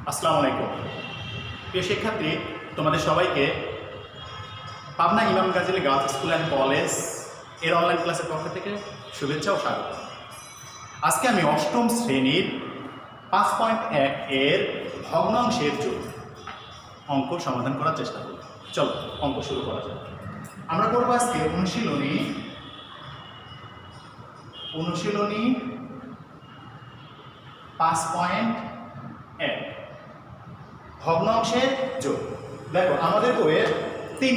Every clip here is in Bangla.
আসসালামু আলাইকুম প্রিয় শিক্ষার্থী, তোমাদের সবাইকে পাবনা ইমাম Gazi girls school and college এর অনলাইন ক্লাসের পক্ষ থেকে শুভেচ্ছা ও স্বাগত। আজকে আমি অষ্টম শ্রেণীর 5.1 এর ভগ্নাংশের যোগ অঙ্ক সমাধান করার চেষ্টা করব। চলো অঙ্ক শুরু করা যাক। আমরা করবো আজকে অনুশীলনী 5.1 ভগ্নাংশের যোগ। দেখো আমাদের বইয়ে 3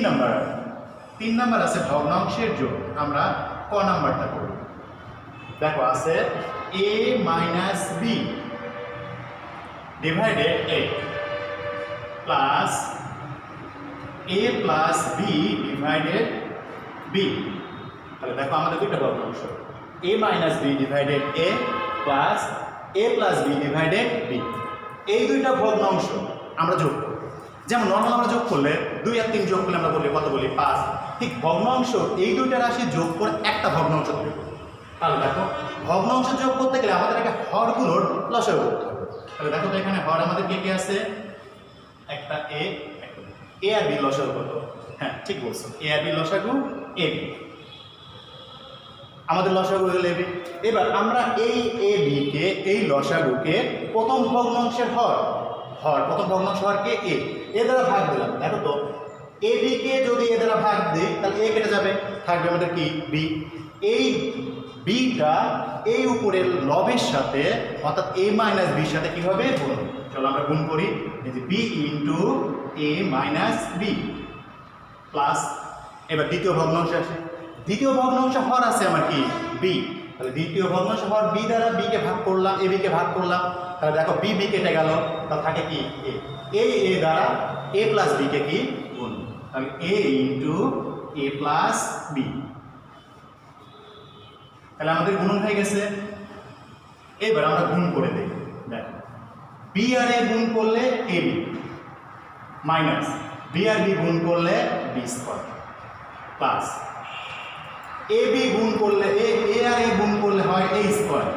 নাম্বার আছে ভগ্নাংশের যোগ। আমরা ক নাম্বারটা করব। দেখো আছে a minus b divided a plus a plus b divided b. তাহলে দেখো আমাদের দুইটা ভগ্নাংশ a minus b divided a plus a plus b divided b. এই দুইটা ভগ্নাংশ আমরা যোগ করব। যেমন নর্মাল আমরা যোগ করলে 2 আর 3 যোগ করলে আমরা বলি কত, বলি 5। ঠিক ভগ্নাংশ এই দুইটা রাশি যোগ করে একটা ভগ্নাংশ তৈরি করব। তাহলে দেখো ভগ্নাংশ যোগ করতে গেলে আমাদের আগে হরগুলোর লসাগু করতে হবে। তাহলে দেখো তো এখানে হর আমাদের কে কে আছে, একটা a আর বি লসাগু কত? হ্যাঁ ঠিক বলছো, a আর বি লসাগু a b। আমাদের লসাগু হলো a b। এবার আমরা এই a b কে, এই লসাগুকে প্রথম ভগ্নাংশের প্রথম ভগ্নাংশ হরকে a দ্বারা ভাগ দিলাম। দেখো তো a b কে যদি a দ্বারা ভাগ দিই তাহলে a কেটে যাবে, থাকবে আমাদের কি b। এই bটা এই উপরের লবের সাথে অর্থাৎ a মাইনাস বির সাথে কি হবে, গুণ। চলো আমরা গুণ করি। এই যে b into a minus b plus, এবার দ্বিতীয় ভগ্নাংশ আসে। দ্বিতীয় ভগ্নাংশ হর আছে আমার কি b। তাহলে দ্বিতীয় ভগ্নাংশ হর b দ্বারা b কে ভাগ করলাম, a b কে ভাগ করলাম। তাহলে দেখো b কেটে গেল, তাহলে থাকে কি a দ্বারা a প্লাস বি কে কি গুণ। তাহলে a into a plus b. তাহলে আমাদের গুণন হয়ে গেছে। এবার আমরা গুণ করে দেই। দেখো b আর a গুণ করলে ab মাইনাস b আর b গুণ করলে b স্কয়ার প্লাস ab গুণ করলে a আর a গুণ করলে হয় a স্কয়ার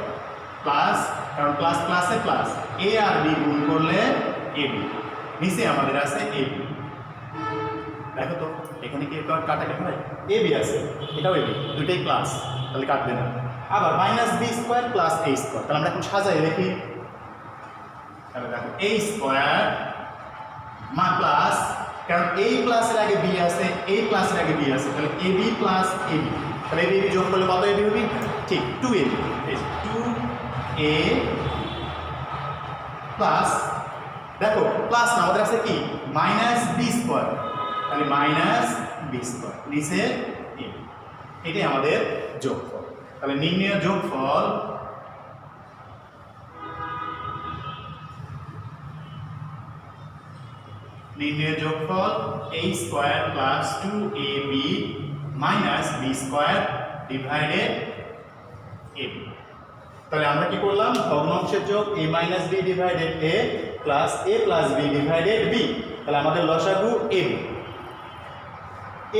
প্লাস, কারণ প্লাস প্লাসে প্লাস, a আর b গুণ করলে ab। নিচে আমাদের আছে ab। দেখো তো এখানে কি কাটাকাটি হয়, ab আছে, এটাও ab, দুইটাই প্লাস, তাহলে কাটবে না। আবার minus b square plus a square. তাহলে আমরা এখন সাজাই দেখি। তাহলে দেখো a স্কয়ার মা প্লাস, কারণ a প্লাসের আগে b আছে, a প্লাসের আগে b আছে, তাহলে ab প্লাস ab। তাহলে ab যোগ করলে কত ab হবে, ঠিক 2ab। এই 2a প্লাস, দেখো প্লাস না আমাদের আছে কি মাইনাস b স্কয়ার, তাহলে মাইনাস b স্কয়ার নিচে a। এটাই আমাদের যোগফল। তাহলে নির্ণয় যোগফল a square plus 2ab minus b square divided ab। তাহলে আমরা কি করলাম, ভগ্নাংশের যোগ a minus b divided a plus a plus b divided b। তাহলে আমাদের লসাগু ab।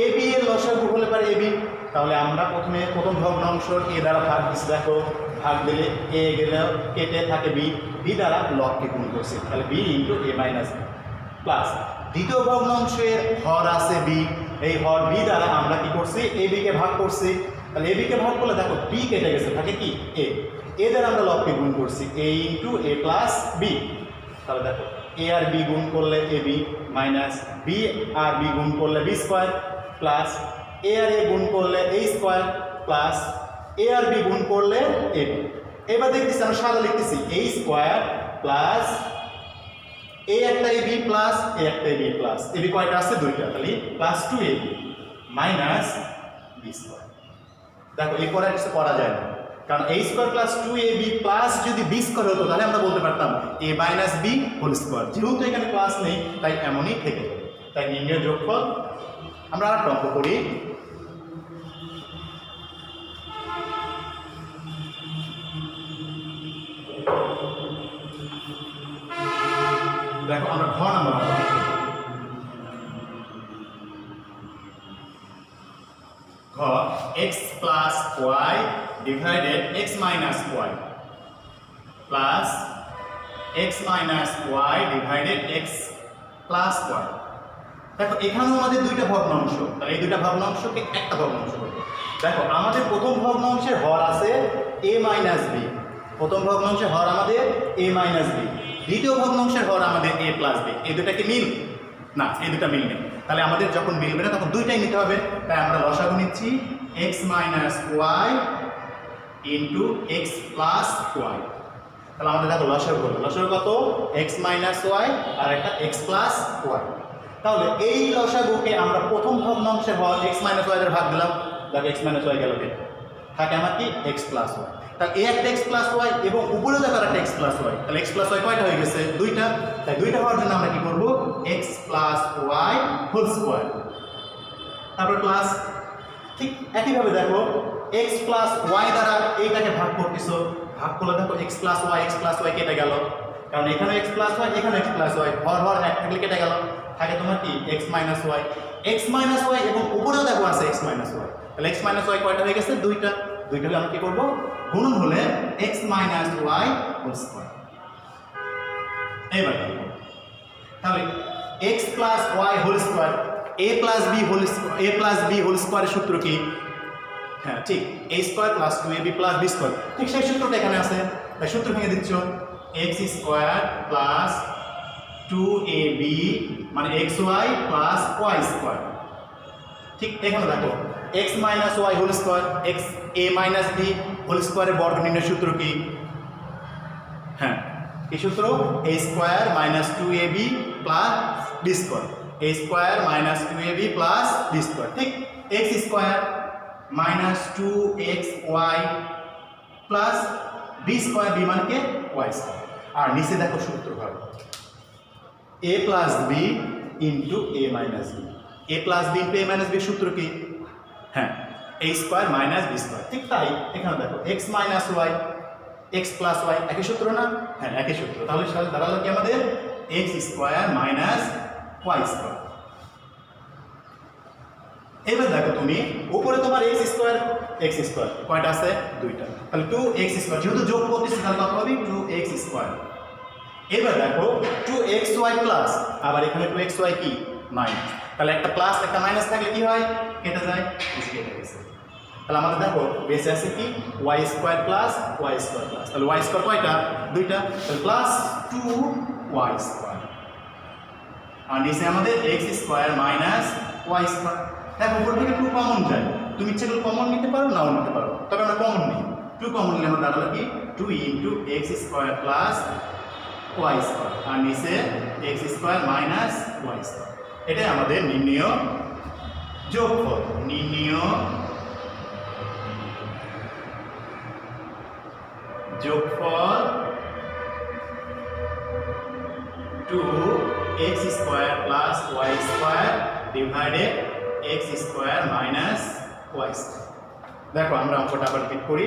ab এর লসাগু হলে পারে ab। তাহলে আমরা প্রথম ভগ্নাংশ a দ্বারা ভাগ দিচ্ছি। দেখো ভাগ দিলে a গেলে কেটে থাকে b দ্বারা লবকে গুণ করছি, তাহলে b into a minus b plus দ্বিতীয় ভগ্নাংশের হর আছে b, এই হর b দ্বারা আমরা কি করছি, ab কে ভাগ করছি। তাহলে ab কে ভাগ করলে দেখো b কেটে গেছে, থাকে কি a দ্বারা আমরা লবকে গুণ করছি, a into a plus b। তাহলে দেখো a আর b গুণ করলে ab মাইনাস b আর b গুণ করলে b স্কয়ার প্লাস a আর a গুণ করলে a স্কয়ার প্লাস a আর b গুণ করলে ab। এবার দেখতেছি আমরা সাদা লিখতেছি a স্কয়ার প্লাস a একটা ab প্লাস a একটা ab প্লাস ab কয়টা আছে, দুইটা, তাহলে plus 2ab minus b square. দেখো এই পরে কিছু করা যায় না, কারণ a square plus 2ab plus যদি b স্কয়ার হতো তাহলে আমরা বলতে পারতাম a minus b whole square. যেহেতু এখানে প্লাস নেই তাই এমনই থেকে যাবে। তাই নির্ণয় যোগফল আমরা আর অঙ্ক করি। দেখো আমরা ঘ নাম্বার ঘ x plus y divided x minus y plus x minus y divided x plus y. দেখো এখানেও আমাদের দুইটা ভগ্নাংশ, তাহলে এই দুইটা ভগ্নাংশকে একটা ভগ্নাংশ করবো। দেখো আমাদের প্রথম ভগ্নাংশের হর আছে এ মাইনাস বি, প্রথম ভগ্নাংশের হর আমাদের এ মাইনাস বি, দ্বিতীয় ভগ্নাংশের হর আমাদের এ প্লাস বি। এই দুটা কি মিল? না, এই দুটা মিল নেই। তাহলে আমাদের যখন মিলবে না তখন দুইটাই নিতে হবে। তাই আমরা লসাগু নিচ্ছি x minus y into x plus y. তাহলে আমাদের দেখো লসাগু হলো, লসাগু কত? এক্স মাইনাস ওয়াই আর একটা এক্স প্লাস ওয়াই। তাহলে এই লসাগুকে আমরা প্রথম ভগ্নাংশের হর এক্স মাইনাস ওয়াই এর ভাগ দিলাম, দেখো এক্স মাইনাস ওয়াই গেল কেটে, থাকে আমার কি এক্স প্লাস ওয়াই। তাহলে এই একটা এক্স প্লাস ওয়াই এবং উপরেও দেখো একটা এক্স প্লাস ওয়াই, তাহলে এক্স প্লাস ওয়াই কয়টা হয়ে গেছে? দুইটা। তাই দুইটা হওয়ার জন্য আমরা কি করব? X plus y whole square, তারপর প্লাস। ঠিক একইভাবে দেখো এক্স প্লাস ওয়াই দ্বারা এইটাকে ভাগ করতেছো, ভাগ করলে দেখো এক্স প্লাস ওয়াই কেটে গেল, কারণ এখানে এক্স প্লাস ওয়াই এখানে এক্স প্লাস ওয়াই, হর এক থাকলে কেটে গেল, থাকে তোমার কি এক্স মাইনাস ওয়াই এবং উপরেও দেখো আছে এক্স মাইনাস ওয়াই। তাহলে এক্স মাইনাস ওয়াই কয়টা হয়ে গেছে? দুইটা। দুইটা হলে আমরা কি করবো? গুণন হলে x minus y whole square. এইবার তাহলে x plus y whole square, a plus b whole স্কোয়ারের সূত্র কি? হ্যাঁ ঠিক, a square plus 2ab plus b square. ঠিক সেই সূত্রটা এখানে আছে, তাই সূত্র ভেঙে দিচ্ছ এক্স স্কোয়ার প্লাস 2ab মানে x y plus y square. ঠিক এখানে দেখো x minus y whole square, x a minus b whole স্কোয়ারের বর্গ নির্ণয় সূত্র কি? হ্যাঁ এই সূত্র a square minus 2ab plus b square, a square minus 2ab plus b square. ঠিক x square minus 2xy plus b square, b মানে কে? Y square. আর নিচে দেখো সূত্র ভালো, a plus b into a minus b, A plus b into a minus b সূত্র কি? হ্যাঁ a square minus b square. ঠিক তাই এখানে দেখো x minus y x plus y, একই সূত্র না? হ্যাঁ একই সূত্র। তাহলে দাঁড়ালো কি আমাদের? X square minus y square. এবার দেখো তুমি উপরে তোমার এক্স স্কোয়ার কয়টা আছে? দুইটা। তাহলে 2x স্কোয়ার, যেহেতু যোগ করতেছি তাহলে কত হবে? 2x square. এবার দেখো 2xy প্লাস, আবার এখানে 2xy কি? মাইনাস। তাহলে একটা প্লাস একটা মাইনাস থাকলে কি হয়? কেটে যায়, কেটে গেছে। তাহলে আমাদের দেখো বেঁচে আছে কি? Y square plus y square plus, তাহলে ওয়াই স্কোয়ার কয়টা? দুইটা। তাহলে প্লাস 2y স্কোয়ার, আর নিচে আমাদের x square minus y square. দেখো উপর থেকে 2 কমন যায়, তুমি ইচ্ছে করলে কমন নিতে পারো, নাও নিতে পারো, তবে আমরা কমন নিই। 2 কমন নিলে আমরা দাঁড়ালো কি? 2 into x square plus y square, আর নিচে x square minus y square. এটাই আমাদের নির্ণয় যোগফল, যোগফল 2x square plus y square divided x square minus y square. দেখো আমরা অঙ্কটা আবার রিপিট করি।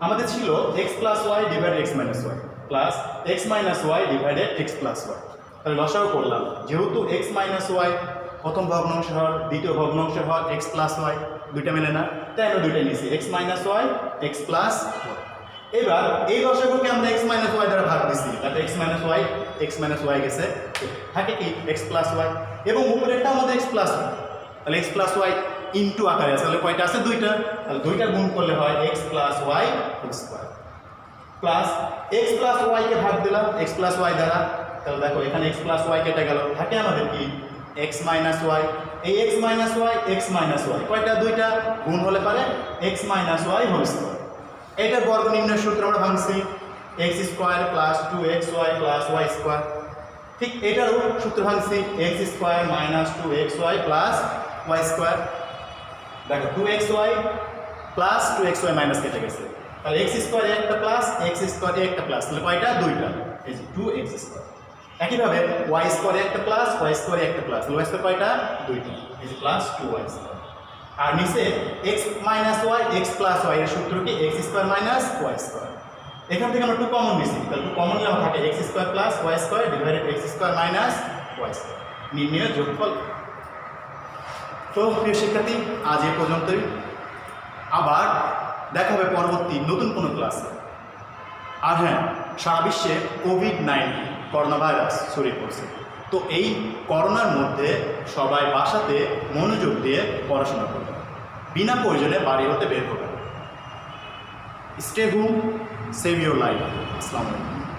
আমাদের ছিল x plus y divided x minus y plus x minus y divided x plus y. তাহলে লসাগু করলাম, যেহেতু এক্স মাইনাস ওয়াই প্রথম ভগ্নাংশের হর, দ্বিতীয় ভগ্নাংশের হর এক্স প্লাস ওয়াই, দুইটা মেলে না, তাই আমরা দুইটা নিয়েছি x minus y x plus y. এবার এই লসাগুকে আমরা এক্স মাইনাস ওয়াই দ্বারা ভাগ দিচ্ছি, তাতে এক্স মাইনাস ওয়াই গেছে, থাকে কি এক্স প্লাস ওয়াই, এবং উপরেরটা আমাদের এক্স প্লাস ওয়াই। তাহলে এক্স প্লাস ওয়াই ইন্টু আকারে আছে, তাহলে কয়টা আছে? দুইটা। তাহলে দুইটা গুণ করলে হয় x plus y whole square plus x plus ওয়াইকে ভাগ দিলাম এক্স প্লাস ওয়াই দ্বারা। তাহলে দেখো এখানে এক্স প্লাস ওয়াই কেটে গেল, থাকে আমাদের কি এক্স মাইনাস ওয়াই। এই এক্স মাইনাস ওয়াই কয়টা? দুইটা। গুণ হলে পারে x minus y whole square. এইটার বর্গ নির্ণয় সূত্র আমরা ভাঙছি x square plus 2xy plus y square. ঠিক এটারও সূত্র ভাঙছি x square minus 2xy plus y square. দেখো 2xy প্লাস 2xy মাইনাস কেটে গেছে, তাহলে এক্স স্কোয়ার একটা প্লাস এক্স স্কোয়ার একটা প্লাস, তাহলে কয়টা? দুইটা, এই যে 2x স্কোয়ার। একইভাবে ওয়াই স্কোয়ার একটা প্লাস ওয়াই স্কোয়ার একটা প্লাস, ওয়াই স্কোয়ার কয়টা? দুইটা, এই যে প্লাস 2y স্কোয়ার। আর নিচে x minus y x plus y এর সূত্র কি? X square minus y square. এখান থেকে আমরা 2 কমন নিয়েছি, তাহলে 2 কমন নিলে আমার থাকে x square plus y square divided x square minus y square. নির্ণয় যোগফল। তো প্রিয় শিক্ষার্থী, আজ এ পর্যন্তই। আবার দেখা হবে পরবর্তী নতুন কোনো ক্লাসে। আর হ্যাঁ, সারা বিশ্বে কোভিড-19 করোনা ভাইরাস ছড়িয়ে পড়ছে। তো এই করোনার মধ্যে সবাই বাসাতে মনোযোগ দিয়ে পড়াশোনা করবে, বিনা প্রয়োজনে বাড়ি হতে বের হবে। Stay home, save your life. আসসালামু আলাইকুম।